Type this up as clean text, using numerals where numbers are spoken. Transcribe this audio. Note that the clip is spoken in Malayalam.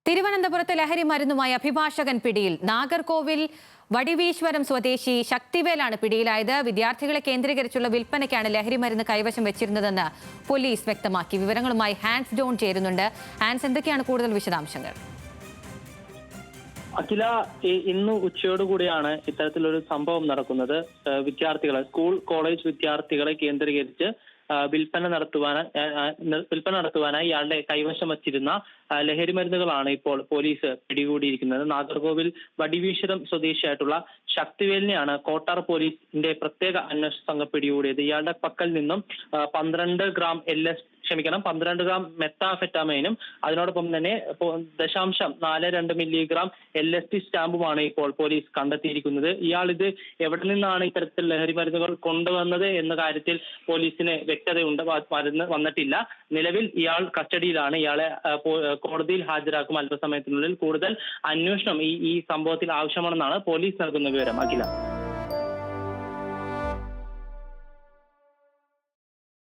തിരുവനന്തപുരത്ത് ലഹരി മരുന്നുമായി അഭിഭാഷകൻ പിടിയിൽ. നാഗർകോവിൽ വടിവീശ്വരം സ്വദേശി ശക്തിവേലാണ് പിടിയിലായത്. വിദ്യാർത്ഥികളെ കേന്ദ്രീകരിച്ചുള്ള വിൽപ്പനയ്ക്കാണ് ലഹരി മരുന്ന് കൈവശം വെച്ചിരുന്നതെന്ന് പോലീസ് വ്യക്തമാക്കി. വിവരങ്ങളുമായി ഹാൻസ് ജോൺ ചേരുന്നുണ്ട്. ഹാൻസ്, എന്തൊക്കെയാണ് കൂടുതൽ വിശദാംശങ്ങൾ? അഖില, ഇന്ന് ഉച്ചയോടുകൂടിയാണ് ഇത്തരത്തിലൊരു സംഭവം നടക്കുന്നത്. സ്കൂൾ കോളേജ് വിദ്യാർത്ഥികളെ കേന്ദ്രീകരിച്ച് വിൽപ്പന നടത്തുവാനായി ഇയാളുടെ കൈവശം വച്ചിരുന്ന ലഹരി മരുന്നുകളാണ് ഇപ്പോൾ പോലീസ് പിടികൂടിയിരിക്കുന്നത്. നാഗർകോവിൽ വടിവീശ്വരം സ്വദേശിയായിട്ടുള്ള ശക്തിവേലിനെയാണ് കോട്ടാർ പോലീസിന്റെ പ്രത്യേക അന്വേഷണ സംഘം പിടികൂടിയത്. ഇയാളുടെ പക്കൽ നിന്നും 12 ഗ്രാം മെത്താഫെറ്റാമൈനും അതിനോടൊപ്പം തന്നെ 0.42 മില്ലിഗ്രാം LSD സ്റ്റാമ്പുമാണ് ഇപ്പോൾ പോലീസ് കണ്ടെത്തിയിരിക്കുന്നത്. ഇയാൾ ഇത് എവിടെ നിന്നാണ് ഇത്തരത്തിൽ ലഹരി മരുന്നുകൾ കൊണ്ടുവന്നത് എന്ന കാര്യത്തിൽ പോലീസിന് വന്നിട്ടില്ല. നിലവിൽ ഇയാൾ കസ്റ്റഡിയിലാണ്. ഇയാളെ കോടതിയിൽ ഹാജരാക്കും അല്പസമയത്തിനുള്ളിൽ. കൂടുതൽ അന്വേഷണം ഈ സംഭവത്തിൽ ആവശ്യമാണെന്നാണ് പോലീസ് നൽകുന്ന വിവരം. അഖില.